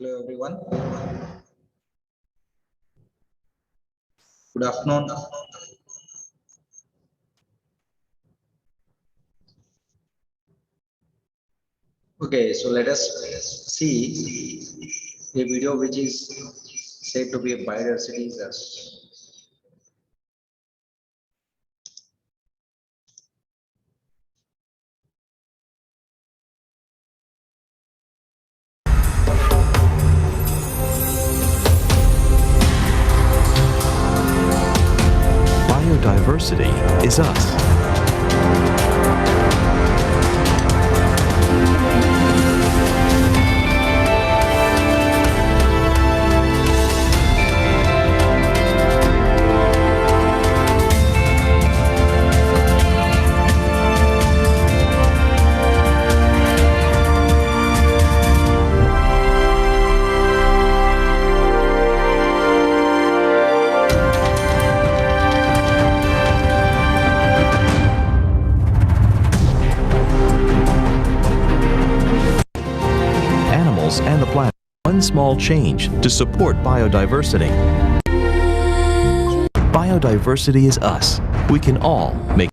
Hello everyone. Good afternoon. Okay, so let us see a video which is said to be a biodiversity disaster. Biodiversity is us. Animals and the planet. One small change to support biodiversity. Biodiversity is us. We can all make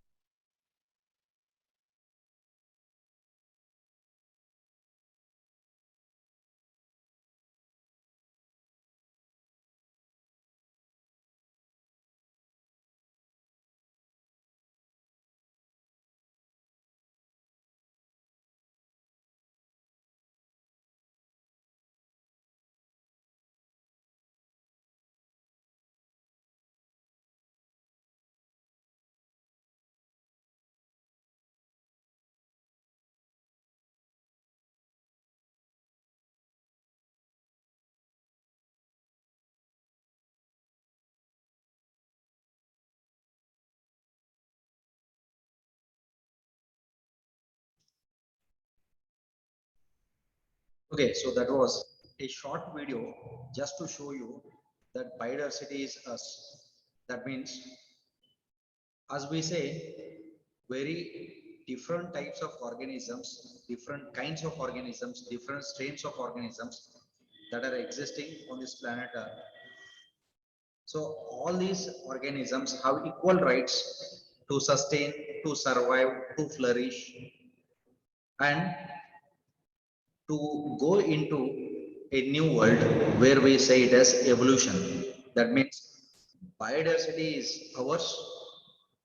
Okay, so that was a short video just to show you that biodiversity is us. That means, as we say, very different types of organisms, different kinds of organisms, different strains of organisms that are existing on this planet Earth. So all these organisms have equal rights to sustain, to survive, to flourish, and to go into a new world where we say it as evolution. That means biodiversity is ours.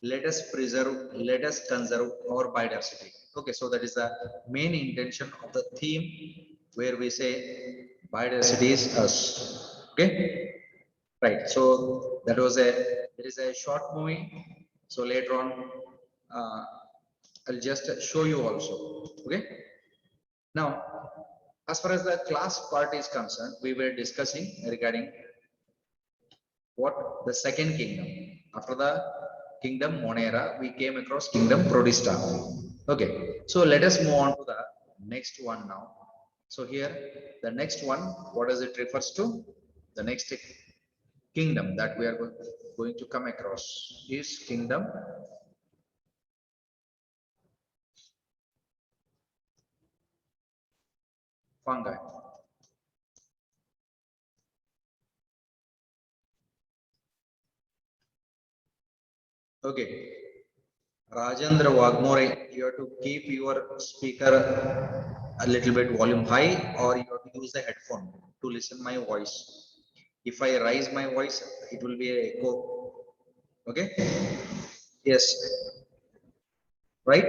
Let us preserve, let us conserve our biodiversity. Okay, so that is the main intention of the theme where we say biodiversity is us. Okay, right. So that was a, there is a short movie. So later on, I'll just show you also. Okay. Now, as far as the class part is concerned, we were discussing regarding what the second kingdom. After the kingdom Monera, we came across kingdom Protista. Okay, so let us move on to the next one now. So here, the next one, what does it refers to? The next kingdom that we are going to come across is kingdom fungi. Okay, Rajendra Wagmore, you have to keep your speaker a little bit volume high, or you have to use the headphone to listen my voice. If I raise my voice, it will be a echo. Okay. Yes. Right.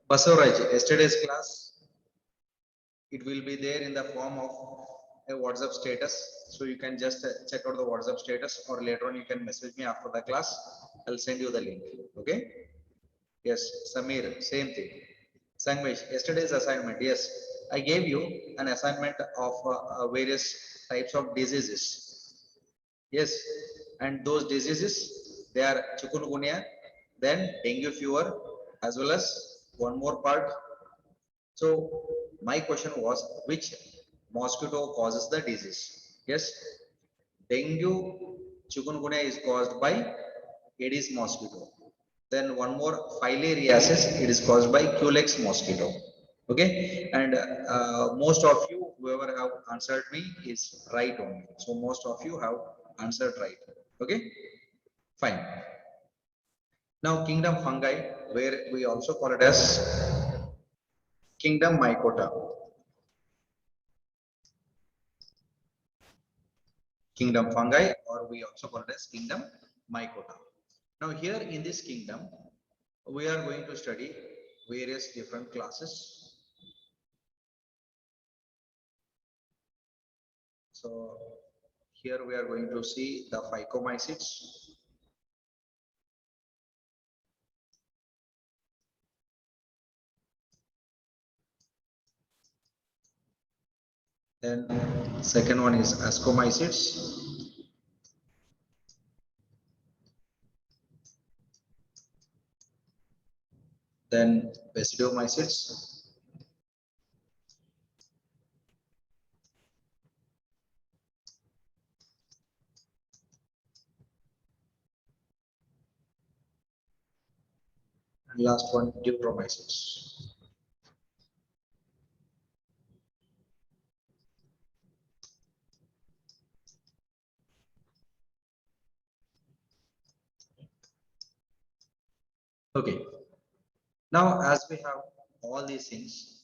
Basavaraj, yesterday's class, it will be there in the form of a WhatsApp status. So you can just check out the WhatsApp status, or later on you can message me after the class. I'll send you the link. Okay. Yes, Samir, same thing. Sangmesh, yesterday's assignment. Yes, I gave you an assignment of various types of diseases. Yes, and those diseases, they are chikungunya, then dengue fever, as well as one more part. So my question was, which mosquito causes the disease? Yes, dengue, chikungunya is caused by Aedes mosquito. Then one more, filariasis, it is caused by Culex mosquito. Okay, and most of you, whoever have answered me, is right only. So most of you have answered right. Okay, fine. Now kingdom fungi, where we also call it as kingdom mycota. Kingdom fungi, or we also call it as kingdom mycota. Now here in this kingdom, we are going to study various different classes. So here we are going to see the phycomycetes. Then second one is ascomycetes. Then basidiomycetes. And last one, deuteromycetes. Okay. Now, as we have all these things,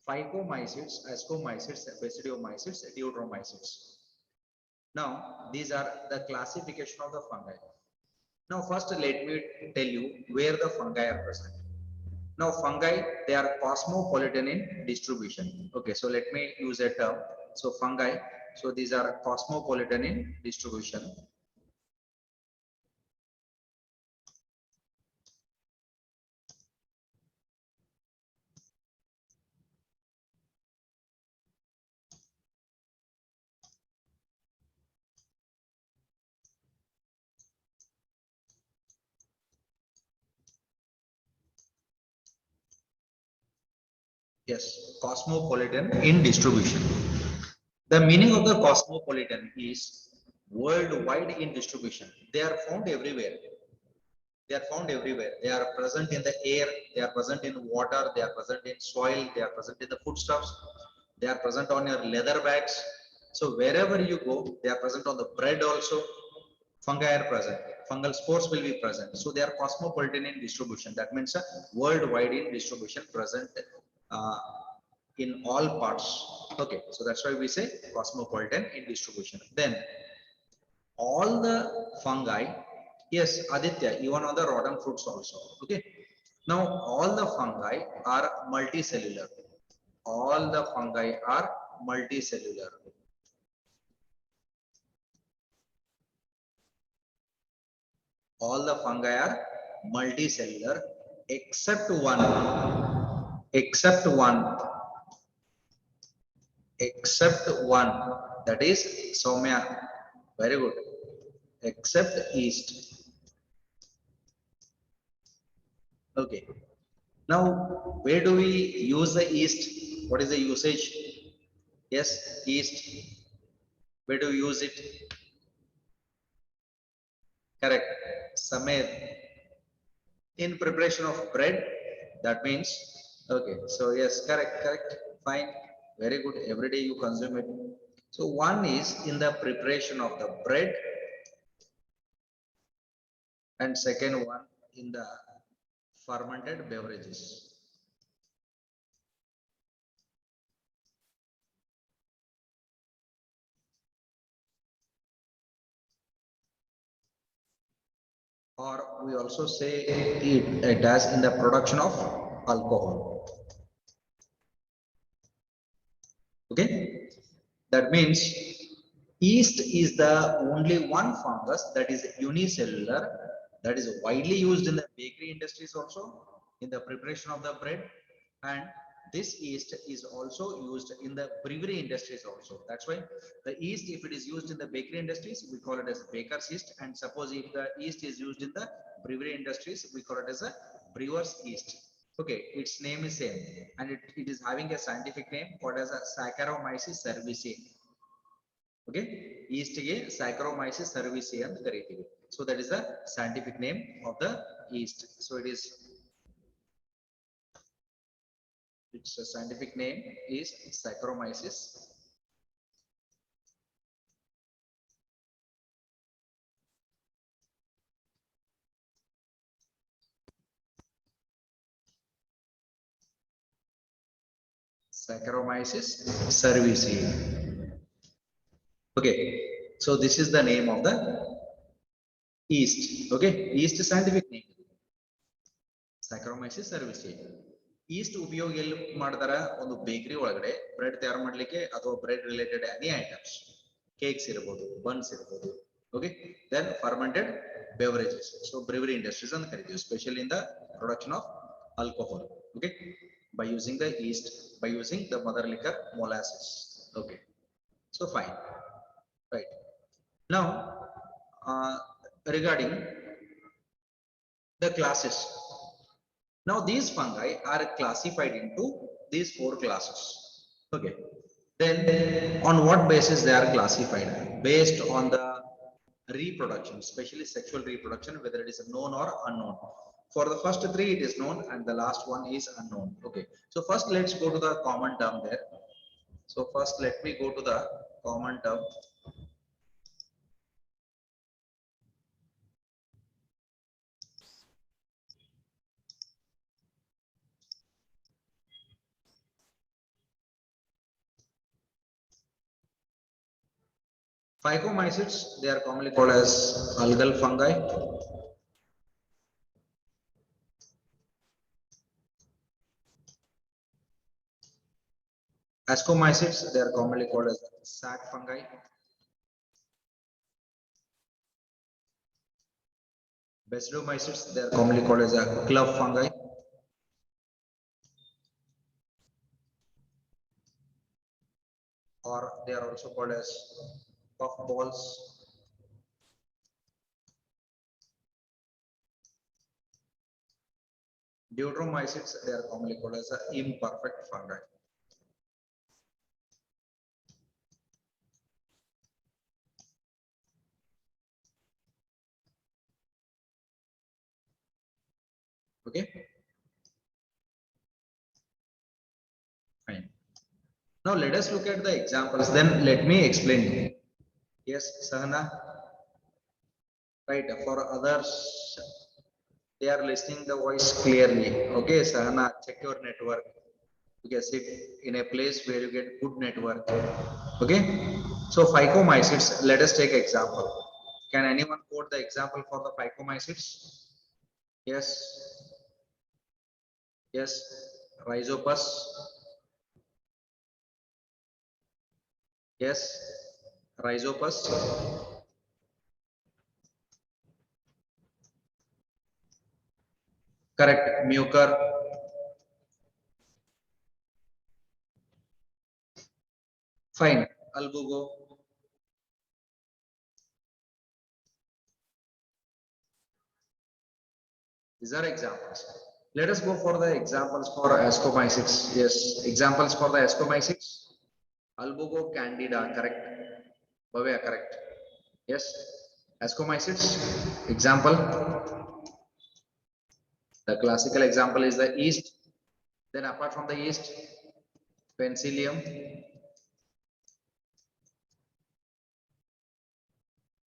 phycomycetes, ascomycetes, basidiomycetes, deuteromycetes. Now, these are the classification of the fungi. Now, first let me tell you where the fungi are present. Now, fungi, they are cosmopolitan in distribution. Okay, so let me use a term. So, fungi, so these are cosmopolitan in distribution. Yes, cosmopolitan in distribution. The meaning of the cosmopolitan is worldwide in distribution. They are found everywhere. They are found everywhere. They are present in the air, they are present in water, they are present in soil, they are present in the foodstuffs, they are present on your leather bags. So wherever you go, they are present on the bread also. Fungi are present. Fungal spores will be present. So they are cosmopolitan in distribution. That means worldwide in distribution, present uh, in all parts. Okay, so that's why we say cosmopolitan in distribution. Then all the fungi, yes, Aditya, even on the rotten fruits also. Okay, now all the fungi are multicellular. All the fungi are multicellular. All the fungi are multicellular except one, except one, except one, that is Somya. Very good. Except yeast. Okay, now where do we use the yeast? What is the usage? Yes, yeast, where do you use it? Correct, Samed, in preparation of bread. That means, okay, so yes, correct, correct, Fine, very good. Every day you consume it. So one is in the preparation of the bread, and second one in the fermented beverages. Or we also say it as in the production of alcohol. Okay, that means yeast is the only one fungus that is unicellular, that is widely used in the bakery industries also, in the preparation of the bread, and this yeast is also used in the brewery industries also. That's why the yeast, if it is used in the bakery industries, we call it as baker's yeast, and suppose if the yeast is used in the brewery industries, we call it as a brewer's yeast. Okay, its name is same, and it is having a scientific name called as a Saccharomyces cerevisiae. Okay, yeast ಗೆ Saccharomyces cerevisiae ಅಂತ ಕರೀತೀವಿ. So that is the scientific name of the yeast. So its scientific name is Saccharomyces cerevisiae. Okay, so this is the name of the yeast. Okay, yeast scientific name Saccharomyces cerevisiae. East ಉಪಯೋಗ ಎಲ್ಲಿ ಮಾಡ್ತಾರ? ಒಂದು bakery ಒಳಗಡೆ bread ತಯಾರು ಮಾಡ್ಲಿಕ್ಕೆ ಅಥವಾ bread related any items, cakes ಇರಬಹುದು, buns ಇರಬಹುದು. Okay, then fermented beverages, so brewery industries ಅಂತ ಕರಿತೀವಿ, specially in the production of alcohol. Okay, by using the yeast, by using the mother liquor molasses. Okay, so fine, right. Now regarding the classes, now these fungi are classified into these 4 classes. Okay, then on what basis they are classified? Based on the reproduction, especially sexual reproduction, whether it is known or unknown. For the first 3 it is known, and the last one is unknown. Okay, so first let's go to the common term there. So first let me go to the common term. Phycomycetes, they are commonly called as algal fungi. Ascomycetes, they are commonly called as sac fungi. Basidiomycetes, they are commonly called as a club fungi. Or they are also called as puffballs. Deuteromycetes, they are commonly called as imperfect fungi. Okay, fine. Now let us look at the examples, then let me explain you. Yes, Sahana, right? For others, they are listening the voice clearly. Okay, Sahana, check your network. You can sit in a place where you get good network. Okay, so phycomycetes, let us take example. Can anyone quote the example for the phycomycetes? Yes, yes, Rhizopus. Yes, Rhizopus. Correct, Mucor. Fine, Albugo. These are examples. Let us go for the examples for Ascomycetes. Yes, examples for the Ascomycetes. Albugo candida, correct. Bhavya, correct. Yes, Ascomycetes. Example. The classical example is the yeast. Then apart from the yeast, Penicillium.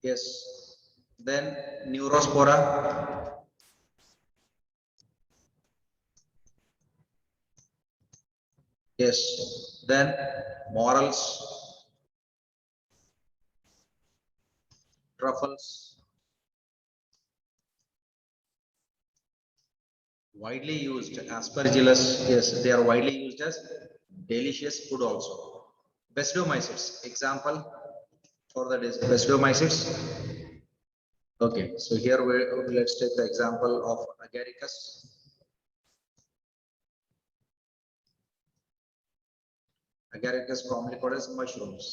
Yes. Then Neurospora. Yes. Then Morels. Truffles. Widely used. Aspergillus. Yes, they are widely used as delicious food also. Basidiomycetes. Example for the basidiomycetes. Okay, so here let's take the example of Agaricus. Agaricus commonly called as mushrooms.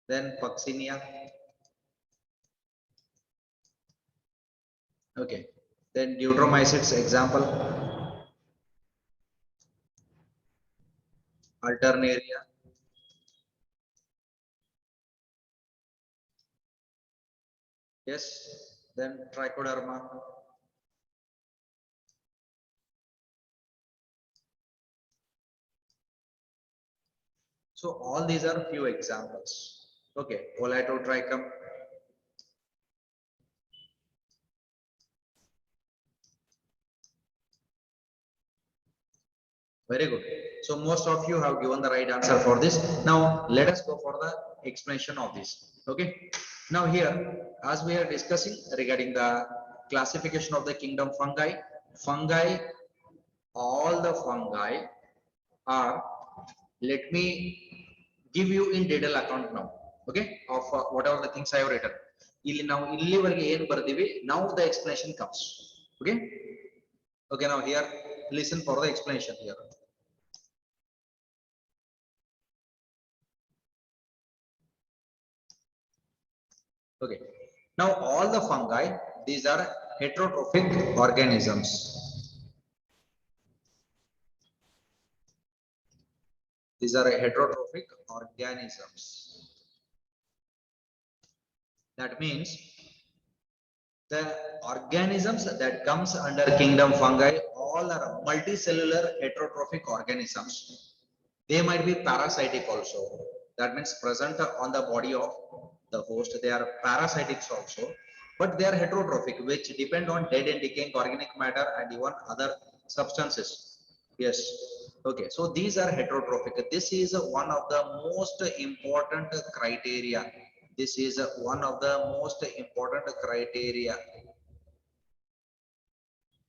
Then Puccinia. Okay, then Deuteromycetes example. Alternaria. Yes, then Trichoderma. So all these are few examples. Okay, Olatotrichum. Very good. So most of you have given the right answer for this. Now let us go for the explanation of this. Okay. Now here, as we are discussing regarding the classification of the kingdom fungi, all the fungi are, let me give you in detail account now. Okay, of whatever the things I have written. Now the explanation comes. Okay. Okay. Now here, listen for the explanation here. Okay. Now all the fungi, these are heterotrophic organisms. These are heterotrophic organisms. That means the organisms that comes under kingdom fungi all are multicellular heterotrophic organisms. They might be parasitic also. That means present on the body of the host. They are parasitics also, but they are heterotrophic, which depend on dead and decaying organic matter and even other substances. Yes. Okay. So these are heterotrophic. This is one of the most important criteria. This is one of the most important criteria.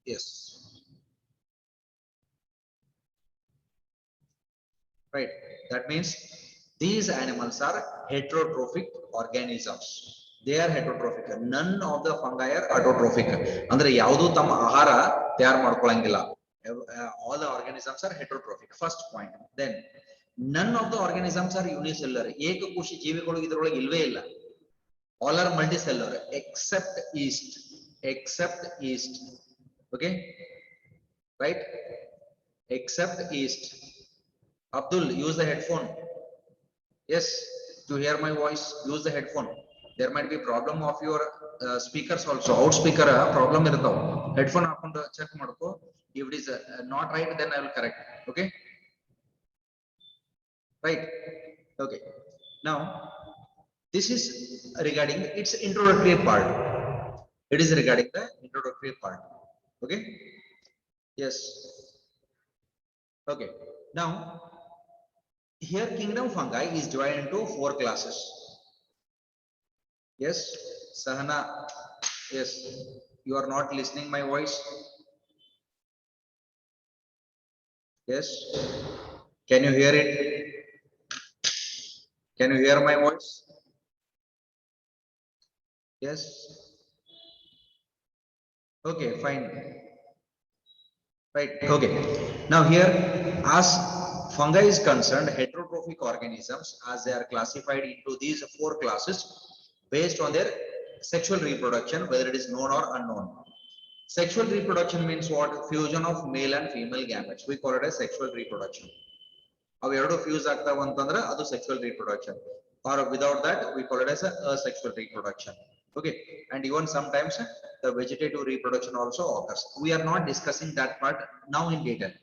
Yes. Right. That means these animals are heterotrophic organisms. They are heterotrophic. None of the fungi are autotrophic. Andre yaudu tam ahara tayar ಮಾಡ್ಕೊಳ್ಳಂಗಿಲ್ಲ. All the organisms are heterotrophic. First point. Then none of the organisms are unicellular. ಏಕಕೋಶಿ ಜೀವಿಗಳು ಇದರೊಳಗೆ ಇಲ್ವೇ ಇಲ್ಲ. All are multicellular except yeast. Except yeast. Okay. Right. Except yeast. Abdul, use the headphone. Yes, to hear my voice, use the headphone. There might be problem of your speakers also. Outspeaker problem irtav. Headphone hakondu check madko. If it is not right, then I will correct. Okay. Right. Okay. Now, this is regarding its introductory part. It is regarding the introductory part. Okay. Yes. Okay. Now, here kingdom fungi is divided into 4 classes. Yes, Sahana. Yes, you are not listening my voice. Yes, can you hear it? Can you hear my voice? Yes. Okay, fine. Right. Okay. Now here, as fungi is concerned, heterotrophic organisms, as they are classified into these 4 classes based on their sexual reproduction, whether it is known or unknown. Sexual reproduction means what? Fusion of male and female gametes. We call it as sexual reproduction. Avu eradu fuse agtava antandre adu sexual reproduction. Or without that, we call it as a asexual reproduction. Okay, and even sometimes the vegetative reproduction also occurs. We are not discussing that part now in detail.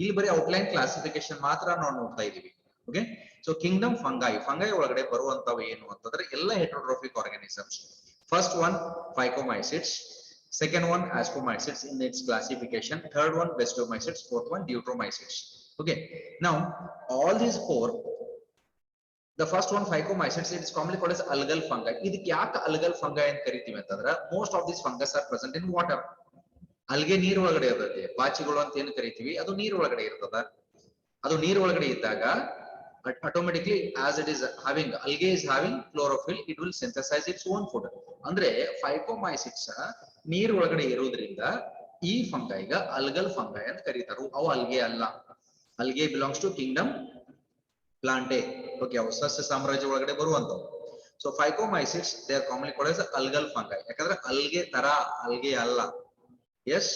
ಇಲ್ಲಿ ಬರೀ outline classification ಮಾತ್ರ ನಾವು ನೋಡ್ತಾ ಇದೀವಿ. Okay, so Kingdom fungi ಒಳಗಡೆ ಬರುವಂತವು ಏನು ಅಂತಂದ್ರೆ ಎಲ್ಲ heterotrophic organisms. First one phycomycetes, second one ascomycetes in its classification, third one bestomycetes, fourth one deuteromycetes. Okay, now all these four, the first one phycomycetes, it is commonly called as algal fungi. ಇದಕ್ಕೆ ಯಾಕೆ algal fungi ಅಂತ ಕರಿತೀವಿ ಅಂತಂದ್ರೆ most of these fungus are present in water. algae ನೀರು ಒಳಗಡೆ ಇರ್ತದೆ, ಪಾಚಿಗಳು ಅಂತ ಏನು ಕರಿತೀವಿ ಅದು ನೀರು ಒಳಗಡೆ ಇರ್ತದ. ಅದು ನೀರು ಒಳಗಡೆ ಇದ್ದಾಗ automatically as it is having algae is having chlorophyll, it will synthesize its own food. ಅಂದ್ರೆ phycomycetes ನೀರು ಒಳಗಡೆ ಇರೋದ್ರಿಂದ ಈ ಫಂಗೈಗ algal fungi ಅಂತ ಕರೀತಾರು. ಅವು algae ಅಲ್ಲ. algae belongs to kingdom plantae. Okay, ಅವು ಸಸ್ಯ ಸಾಮ್ರಾಜ್ಯ ಒಳಗಡೆ ಬರುವಂತವು. So phycomycetes, they are commonly called as algal fungi. ಯಾಕಂದ್ರೆ algae ತರ algae ಅಲ್ಲ. Yes,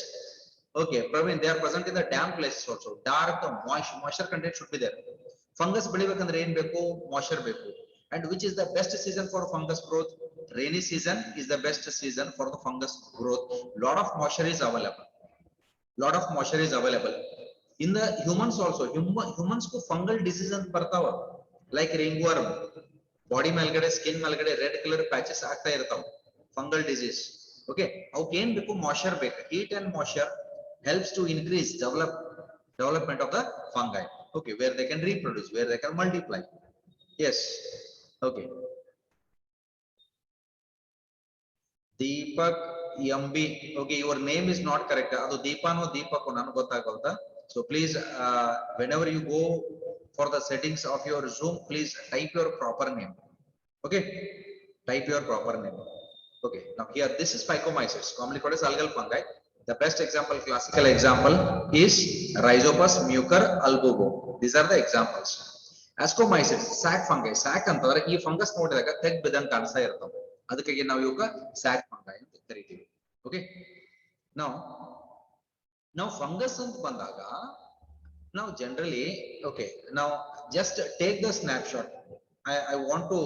okay, Praveen, they are present in the damp places also. Dark moisture content should be there. Fungus ಬೆಳಿಬೇಕಂದ್ರೆ ಏನ್ ಬೇಕು? Moisture ಬೇಕು. And which is the best season for fungus growth? Rainy season is the best season for the fungus growth. Lot of moisture is available. Lot of moisture is available. In the humans also, humans ku fungal disease ಅಂತ ಬರ್ತಾವ. Like ringworm, body ಮೇಲ್ಗಡೆ skin ಮೇಲ್ಗಡೆ red color patches ಆಗ್ತಾ ಇರ್ತಾವ. Fungal disease. Okay, ಅವಕ್ಕೆ ಏನ್ ಬೇಕು? Moisture ಬೇಕು. Heat and moisture helps to increase development of the fungi. Okay, where they can reproduce, where they can multiply. Yes, okay. Deepak MB, okay, your name is not correct. Adu Deepano Deepak nanu gottagavada. So please, whenever you go for the settings of your Zoom, please type your proper name. Okay, type your proper name. Okay, now here this is Phycomycetes, commonly called as algal fungi. The best example, classical example is Rhizopus, Mucor, Albugo. These are the examples. Ascomycetes, sac fungi. Sac ಅಂತಂದ್ರೆ ಈ fungus ನೋಡಿದಾಗ ತೆಗ್ ಬಿದ್ದಂಗೆ ಕಾಣಿಸ್ತಾ ಇರ್ತವೆ. ಅದಕ್ಕಾಗಿ ನಾವು ಇವಕ್ಕೆ sac fungi ಅಂತ ಕರಿತೀವಿ. Okay, now fungus ಅಂತ ಬಂದಾಗ now generally, okay, now just take the snapshot. I want to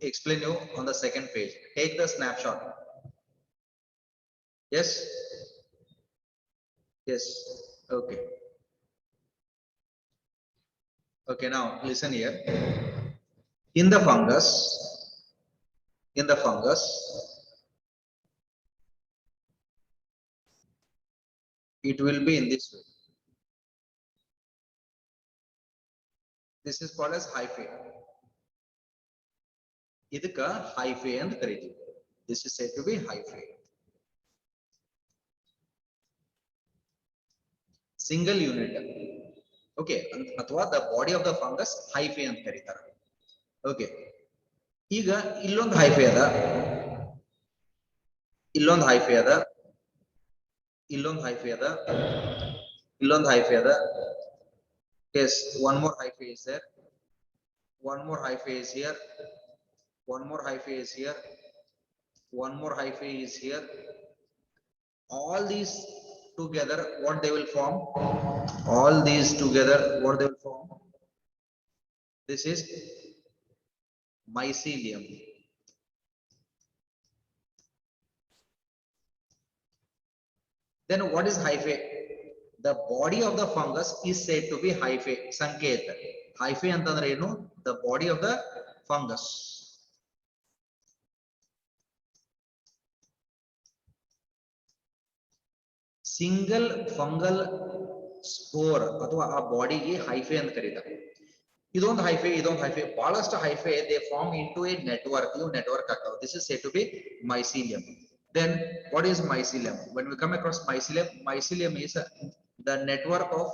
explain you on the second page. Take the snapshot. Yes, yes, okay, okay. Now listen here. In the fungus, it will be in this way. This is called as hyphae. ಇದಕ್ಕ hyphae ಅಂತ ಕರೀತೀವಿ. This is said to be hyphae. Single unit. Okay, ಅಥವಾ the body of the fungus hyphae ಅಂತ ಕರೀತಾರೆ. Okay, ಈಗ ಇಲ್ಲೊಂದು hyphae ಅದ, ಇಲ್ಲೊಂದು hyphae ಅದ, ಇಲ್ಲೊಂದು hyphae ಅದ, ಇಲ್ಲೊಂದು hyphae ಅದ. Yes, one more hyphae is there, one more hyphae is here, one more hyphae is here, one more hyphae is here. All these together, what they will form? All these together, what they will form? This is mycelium. Then what is hyphae? The body of the fungus is said to be hyphae. Sanket. Hyphae ಅಂತಂದ್ರೆ ಏನು? The body of the fungus. Single fungal spore ಅಥವಾ ಆ ಬಾಡಿಗೆ hyphae ಅಂತ ಕರೀತಾರೆ. ಇದೊಂದು hyphae, ಬಹಳಷ್ಟು hyphae they form into a network. ಇವು network ಆಗ್ತಾವೆ. This is said to be mycelium. Then what is mycelium? When we come across mycelium is the network of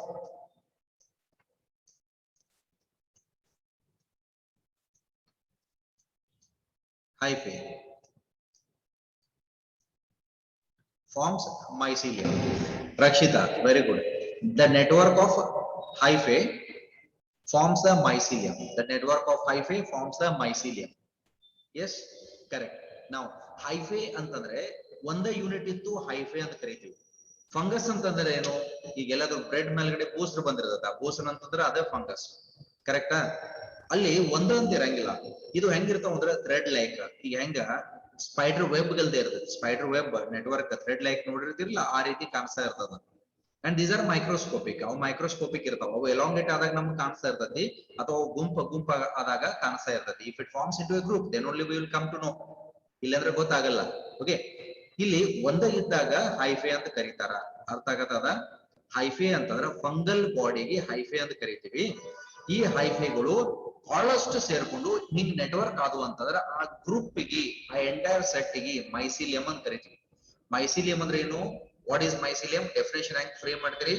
hyphae forms mycelium. Rakshita, very good. The network of hyphae forms the mycelium. The network of hyphae forms the mycelium. Yes, correct. Now hyphae ಅಂತಂದ್ರೆ ಒಂದೇ unit ಇತ್ತು hyphae ಅಂತ ಕರೀತೀವಿ. Fungus ಅಂತಂದ್ರೆ ಏನು? ಈಗ ಎಲ್ಲಾದ್ರೂ bread ಮೇಲ್ಗಡೆ ಬೂಸ್ಟರ್ ಬಂದಿರ್ತದ, ಬೂಸ್ಟರ್ ಅಂತಂದ್ರೆ ಅದೇ ಫಂಗಸ್. ಕರೆಕ್ಟಾ? ಅಲ್ಲಿ ಒಂದೇ ಅಂತ ಇರಂಗಿಲ್ಲ. ಇದು ಹೆಂಗಿರ್ತಾವ ಅಂದ್ರೆ ಥ್ರೆಡ್ ಲೈಕ್. ಈಗ ಹೆಂಗ ಸ್ಪೈಡರ್ ವೆಬ್ ಗಳದೇ ಇರ್ತದೆ. Spider web network thread like ನೋಡಿರ್ತಿರಲ್ಲ ಆ ರೀತಿ ಕಾಣಿಸ್ತಾ ಇರ್ತದ. And these are microscopic. ಅವು ಮೈಕ್ರೋಸ್ಕೋಪಿಕ್ ಇರ್ತಾವ. ಅವು ಎಲಾಂಗೇಟ್ ಆದಾಗ ನಮ್ಗೆ ಕಾಣಿಸ್ತಾ ಇರ್ತತಿ, ಅಥವಾ ಗುಂಪ ಆದಾಗ ಕಾಣಿಸ್ತಾ ಇರ್ತತಿ. If it forms into a group then only we will come to know. ಇಲ್ಲಾಂದ್ರೆ ಗೊತ್ತಾಗಲ್ಲ. ಓಕೆ, ಇಲ್ಲಿ ಒಂದ ಇದ್ದಾಗ ಹೈಫೆ ಅಂತ ಕರೀತಾರ. ಅರ್ಥ ಆಗತ್ತದ? ಹೈಫೆ ಅಂತಂದ್ರೆ ಫಂಗಲ್ ಬಾಡಿಗೆ ಹೈಫೆ ಅಂತ ಕರಿತೀವಿ. ಈ ಹೈಫೆಗಳು ಬಹಳಷ್ಟು ಸೇರ್ಕೊಂಡು ಹಿಂಗ್ ನೆಟ್ವರ್ಕ್ ಆದವು ಅಂತಂದ್ರೆ ಆ ಗ್ರೂಪ್ಗೆ, ಆ ಎಂಟೈರ್ ಸೆಟ್ಗೆ ಮೈಸಿಲಿಯಂ ಅಂತ ಕರಿತೀವಿ. ಮೈಸಿಲಿಯಂ ಅಂದ್ರೆ ಏನು? What is mycelium? ಡೆಫಿನೇಷನ್ ಹೆಂಗ್ ಫ್ರೇಮ್ ಮಾಡ್ತೀರಿ?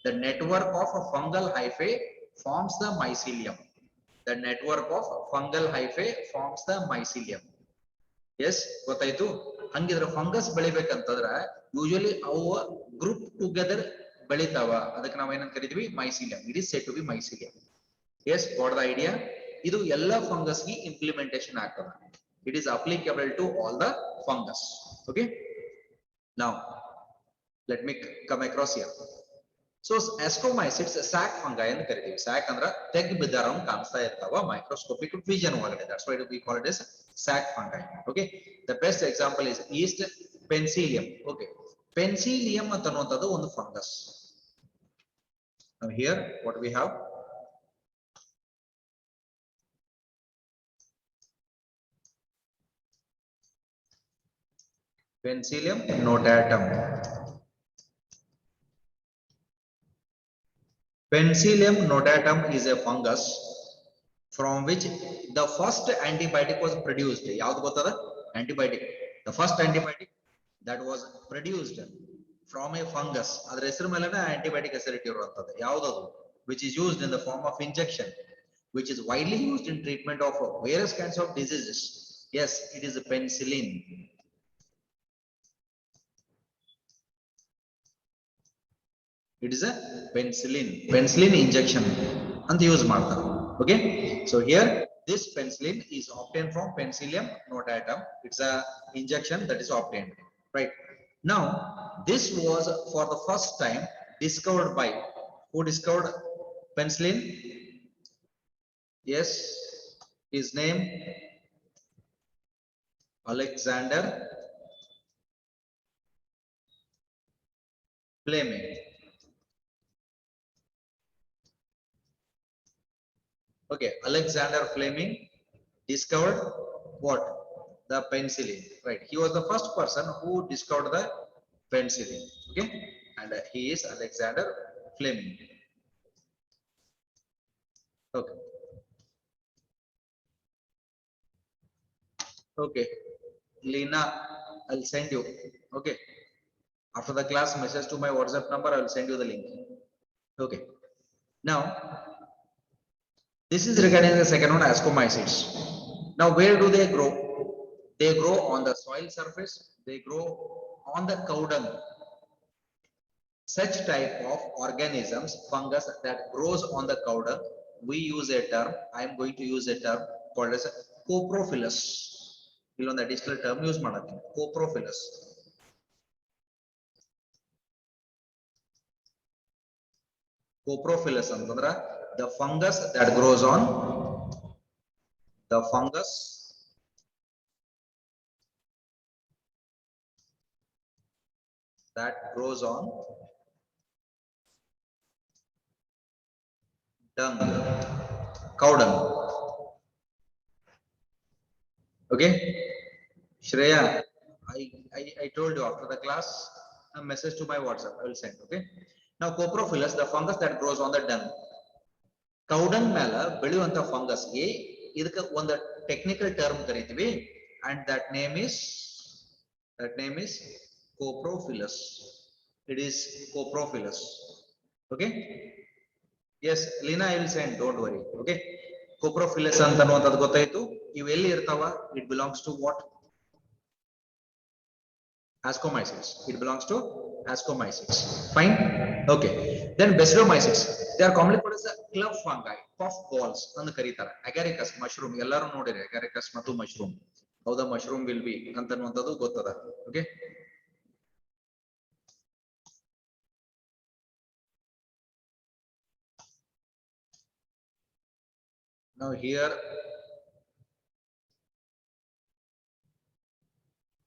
The network of a fungal hyphae forms the mycelium. The network of fungal hyphae forms the mycelium. Yes, ಗೊತ್ತಾಯ್ತು? ಹಂಗಿದ್ರೆ ಫಂಗಸ್ ಬೆಳಿಬೇಕಂತಂದ್ರ ಯೂಶಲಿ ಅವು ಗ್ರೂಪ್ ಟುಗೆದರ್ ಬೆಳಿತಾವ. ಅದಕ್ಕೆ ನಾವ್ ಏನಂತ ಕರಿತೀವಿ? Mycelium. It is said to be mycelium. Yes, got the idea? ಇದು ಎಲ್ಲ ಫಂಗಸ್ ಗೆ ಇಂಪ್ಲಿಮೆಂಟೇಶನ್ ಆಗ್ತದೆ. It is applicable to all the fungus. Okay, now let me come across here. So ascomycetes sac fungi ಅಂತ ಕರಿತೀವಿ. Sac ಅಂದ್ರ ತೆಗ್ ಬಿದ್ದಾರಂಗ್ ಕಾಣಿಸ್ತಾ ಇರ್ತಾವ ಮೈಕ್ರೋಸ್ಕೋಪಿಕ್ ವಿಷನ್ ಒಳಗಡೆ. That's why we call it as sac fungi. Okay, the best example is yeast penicillium. Okay, penicillium ಅಂತ ಅನ್ನುವಂಥದ್ದು ಒಂದು fungus. Now here what we have, Penicillium notatum. Penicillium notatum is a fungus from which the first antibiotic was produced. ಯಾವುದು ಗೊತ್ತದ? Antibiotic. The first antibiotic that was produced from a fungus. ಅದರ ಹೆಸರು ಮೇಲೆನೇ antibiotic ಹೆಸರಿಟ್ಟು ಇರುವಂತದ್ದು. ಯಾವುದದು? Which is used in the form of injection, which is widely used in treatment of various kinds of diseases. Yes, it is a penicillin. It is a penicillin injection and use ಮಾಡ್ತಾರೆ. Okay, so here this penicillin is obtained from Penicillium notatum. It's a injection that is obtained, right? Now this was for the first time discovered by, who discovered penicillin? Yes, his name Alexander Fleming. Okay, Alexander Fleming discovered what? The penicillin, right? He was the first person who discovered the penicillin. Okay, and he is Alexander Fleming. Okay. Okay, Lena, I'll send you. Okay, after the class, message to my WhatsApp number. I will send you the link. Okay, now this is regarding the second one, ascomycetes. Now where do they grow? They grow on the soil surface. They grow on the cow dung. Such type of organisms, fungus that grows on the cow dung, we use a term. I am going to use a term called as coprophilous. ಇಲ್ಲೊಂದು additional term use ಮಾಡತ್ತೀನಿ, ಕೋಪ್ರೋಫಿಲಸ್. ಕೋಪ್ರೋಫಿಲಸ್ ಅಂತಂದ್ರ the fungus that grows on, the fungus that grows on dung, cow dung. Okay, Shreya, I told you after the class a message to my WhatsApp I will send. Okay, now coprophilus, the fungus that grows on the dung. Cow dung ಮೇಲ ಬೆಳೆಯುವಂತ fungus ಗೆ ಇದಕ್ಕೆ ಒಂದು technical term ಕರೀತೀವಿ, and that name is coprophilus. It is coprophilus. Okay, yes Lina, I will send, don't worry. Okay, coprophilus ಅಂತ ಅನ್ನುವಂಥದ್ದು ಗೊತ್ತಾಯ್ತು. ಇವು ಎಲ್ಲಿ ಇರ್ತಾವ? It belongs to what? Ascomycetes. It belongs to ascomycetes. Fine. Okay, then basidiomycetes, they are commonly called as a club fungi, puff balls ಅಂತ ಕರೀತಾರೆ. agaricus mushroom ಎಲ್ಲರೂ ನೋಡಿರಿ, agaricus ಮತ್ತು mushroom. how the mushroom will be ಅಂತ ಅನ್ನುವಂಥದ್ದು ಗೊತ್ತದ. Okay, now here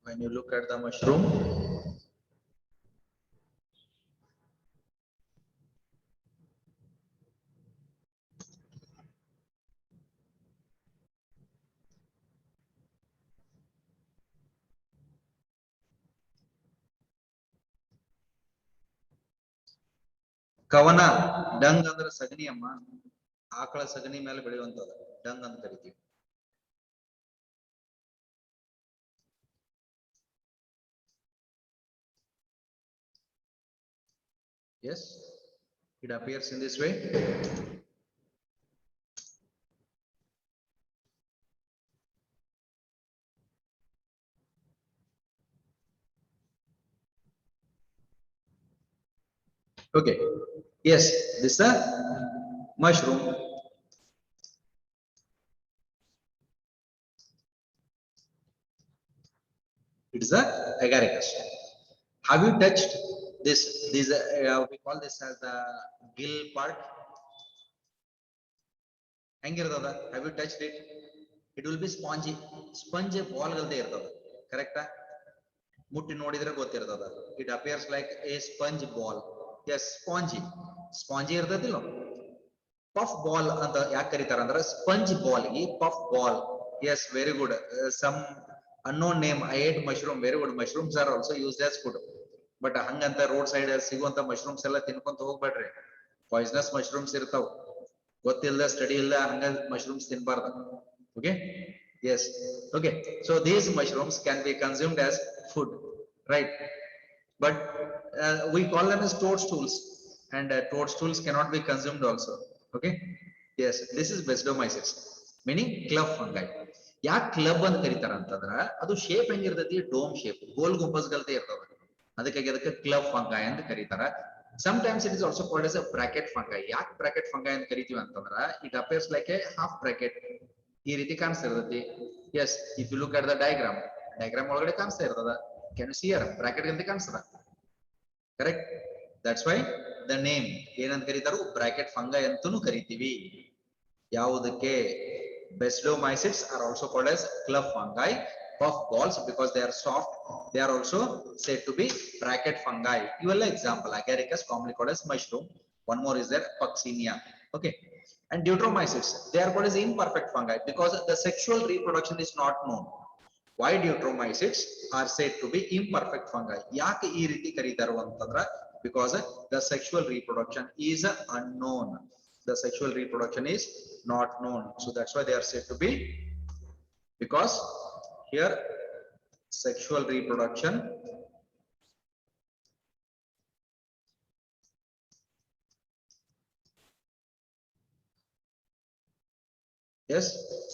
When you look at the mushroom, ಕವನ dung ಅಂದ್ರೆ ಸಗಣಿ ಅಮ್ಮ, ಆಕಳ ಸಗಣಿ ಮೇಲೆ ಬೆಳೆಯುವಂತದ್ದು ಡಂಗ್ ಅಂತ ಕರಿತೀವಿ. Yes, it appears in this way. Okay, yes, this is a mushroom. It is a agaricus. Have you touched this? We call this as the gill part. Have you touched it? It will be spongy. Sponge ball galde irtada. Correct? ಮುಟ್ಟಿ ನೋಡಿದ್ರೆ ಗೊತ್ತಿರ್ತದ. It appears like a sponge ball. Yes, spongy ಇರ್ತದಿಲ್ಲ. Puff ball ಅಂತ ಯಾಕೆ ಕರೀತಾರ ಅಂದ್ರೆ sponge ball ಗೆ puff ball. Yes, very good. Some unknown name. I ate mushroom. Very good. Mushrooms are also used as food. But ಹಂಗಂತ road side ಸಿಗುವಂತ mushrooms ಎಲ್ಲ ತಿನ್ಕೊಂತ ಹೋಗ್ಬೇಡ್ರಿ. Poisonous mushrooms ಇರ್ತಾವ. ಗೊತ್ತಿಲ್ಲದ ಸ್ಟಡಿ ಇಲ್ಲ ಹಂಗ ಮಶ್ರೂಮ್ಸ್ ತಿನ್ಬಾರ್ದು. Okay? Yes. Okay. So these mushrooms can be consumed as food, right? But we call them as toadstools, and toadstools cannot be consumed also. Okay? Yes. This is Basidomyces, meaning club fungi. ಯಾಕೆ club ಅಂತ ಕರೀತಾರ ಅಂತಂದ್ರ ಅದು shape ಹೆಂಗಿರ್ತೈತಿ, dome shape, ಗೋಲ್ ಗುಂಬಸ್ಗಲ್ತೆ ಇರ್ತದ. ಅದಕ್ಕೆ club fungi ಅಂತ ಕರೀತಾರ. Sometimes it is also called as a bracket fungi. ಯಾಕೆ ಬ್ರಾಕೆಟ್ ಫಂಗೈ ಅಂತ ಕರಿತೀವಿ ಅಂತಂದ್ರ it appears like a half bracket. ಈ ರೀತಿ ಕಾಣಿಸ್ತಾ ಇರ್ತೈತಿ. Yes, if you look at the diagram ಒಳಗಡೆ ಕಾಣಿಸ್ತಾ ಇರ್ತದ. Can you see here? Bracket ಗಂತೆ ಕಾಣಿಸ್ತದ. Correct? That's why the name ಏನಂತ ಕರೀತಾರು, ಬ್ರಾಕೆಟ್ ಫಂಗೈ ಅಂತನೂ ಕರಿತೀವಿ. ಯಾವುದಕ್ಕೆ? Basidomyces are also called as club fungi, puff balls because they are soft. They are also said to be bracket fungi. Iವೆಲ್ಲ example. Agaricus, commonly called as mushroom. One more is there, Puccinia. Okay. And Deuteromyces, they are called as imperfect fungi because the sexual reproduction is not known. Why Deuteromyces are said to be imperfect fungi? ಯಾಕೆ ಈ ರೀತಿ ಕರೀತಾರು ಅಂತಂದ್ರ because the sexual reproduction is unknown. The sexual reproduction is not known. So that's why they are said to be, because here sexual reproduction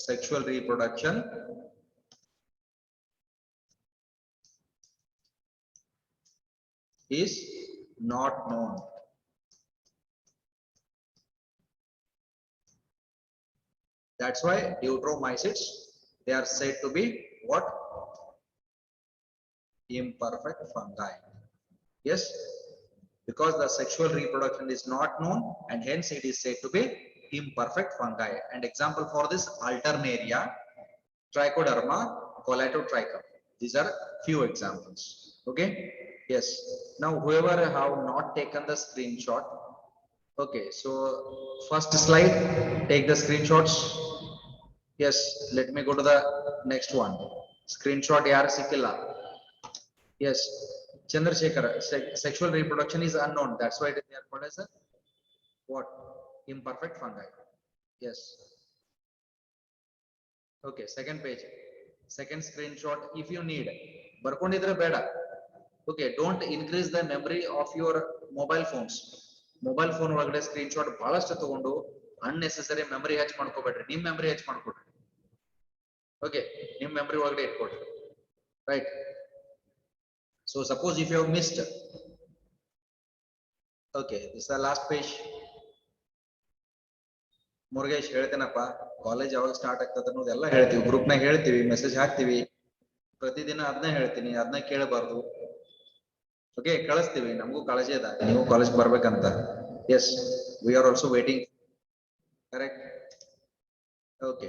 sexual reproduction is not known. That's why Deuteromyces, they are said to be what? Imperfect fungi. Yes, because the sexual reproduction is not known and hence it is said to be imperfect fungi. And example for this, Alternaria, Trichoderma, Collatotrichum. These are few examples. Okay. Yes. Now whoever have not taken the screenshot, okay, so first slide, take the screenshots. Yes, let me go to the next one. Screenshot yaar sikilla. Yes, Chandrasekhar, sexual reproduction is unknown. That's why they are called as a what? Imperfect fungi. Yes. Okay, second page, second screenshot. If you need, ಬರ್ಕೊಂಡಿದ್ರೆ ಬೇಡ. Okay, don't increase the memory of your mobile phones. Mobile phone ಒಳಗಡೆ screenshot ಬಹಳಷ್ಟು ತಗೊಂಡು unnecessary memory ಹೆಚ್ಚು ಮಾಡ್ಕೋಬೇಡ್ರಿ. ನಿಮ್ಮ memory ಹೆಚ್ಚು ಮಾಡ್ಕೊಡ್ರಿ. Okay, ನಿಮ್ಮ memory ಒಳಗಡೆ ಇಟ್ಕೊಡ್ರಿ. Right? So suppose if you have missed, okay, this is the last page. Murugesh ಹೇಳ್ತೇನಪ್ಪ, ಕಾಲೇಜ್ ಯಾವಾಗ ಸ್ಟಾರ್ಟ್ ಆಗ್ತದೆ ಅನ್ನೋದೆಲ್ಲ ಹೇಳ್ತೀವಿ, ಗ್ರೂಪ್ ನಾಗ ಹೇಳ್ತೀವಿ, ಮೆಸೇಜ್ ಹಾಕ್ತಿವಿ, ಪ್ರತಿದಿನ ಅದನ್ನ ಹೇಳ್ತೀನಿ, ಅದನ್ನ ಕೇಳಬಾರ್ದು. ಓಕೆ, ಕಳಿಸ್ತೀವಿ, ನಮಗೂ ಕಾಳಜಿ ಅದ ನೀವು ಕಾಲೇಜ್ ಬರ್ಬೇಕಂತ. Yes, we are also waiting. Correct? Okay,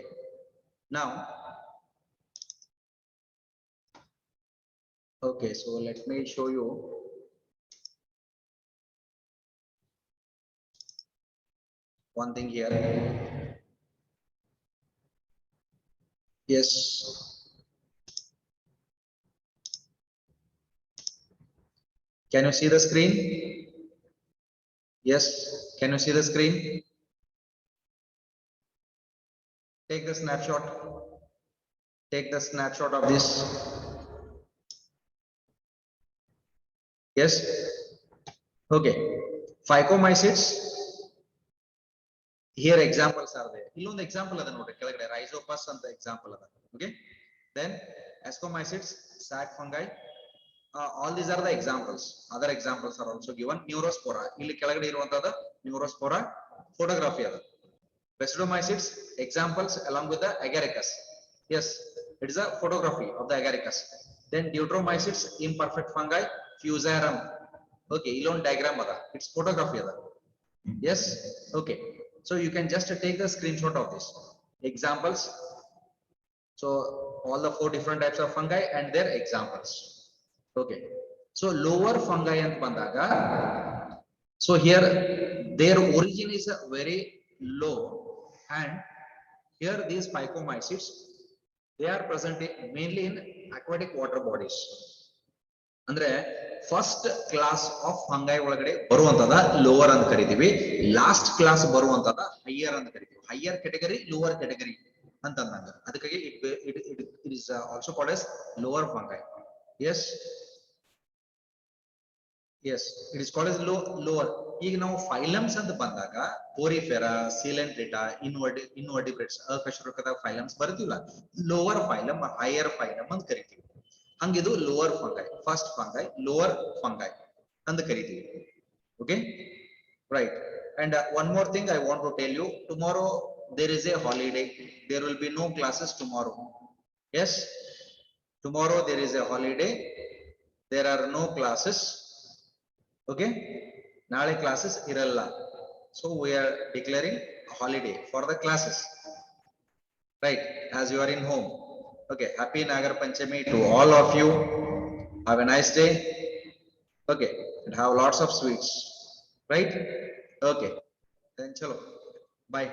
ನಾವು Okay, so let me show you. One thing here. Yes. Can you see the screen? Yes. Can you see the screen? Take the snapshot. Take the snapshot of this. Yes. Okay. Phycomycetes. Here examples are there. Illond example ada nodri kelagade rhizopus anta example ada. Okay. Then ascomycetes, sac fungi. All these are the examples. Other examples are also given. Neurospora. Illi kelagade iruvantada Neurospora photography ada. Basidiomycetes examples along with the agaricus. Yes, it is a photography of the agaricus. Then deuteromycetes imperfect fungi Fusarium. Okay, Elon diagram ada. It's photography ada. Yes, okay. So you can just take the screenshot of this examples. So all the 4 different types of fungi and their examples. Okay. So lower fungi and bandaga. So here their origin is very low, and here these phycomycetes, they are present mainly in aquatic water bodies. Andre first class of fungi ಒಳಗಡೆ ಬರುವಂತದ lower ಅಂತ ಕರಿತೀವಿ, last class ಬರುವಂತದ higher ಅಂತ ಕರಿತೀವಿ. Higher category lower category ಅಂತ ಅಂದಾಗ ಅದಕ್ಕಾಗಿ it is also called as lower fungi. Yes, yes, it is called as lower. ಈಗ ನಾವು ಫೈಲಮ್ಸ್ ಅಂತ ಬಂದಾಗ ಪೋರಿಫೆರಾ, ಸಿಲೆಂಟ್ರಿಟಾ, ಇನ್ವರ್ಟಿಬ್ರೇಟ್ಸ್ ಅಕಶೇರುಕದ ಫೈಲಮ್ಸ್ ಬರ್ತಿಲ್ಲ, ಲೋವರ್ ಫೈಲಮ್ ಹೈಯರ್ ಫೈಲಮ್ ಅಂತ ಕರಿತೀವಿ. ಹಂಗಿದು lower fungi, first fungi, lower fungi ಅಂತ ಕರಿತೀವಿ. Okay, right. And one more thing I want to tell you, tomorrow there is a holiday, there will be no classes tomorrow. Yes, tomorrow there is a holiday, there are no classes. Okay, naale classes iralla, so we are declaring a holiday for the classes, right, as you are in home. Okay, happy Nagar Panchami to all of you. Have a nice day. Okay, and have lots of sweets, right? Okay, then chalo, bye.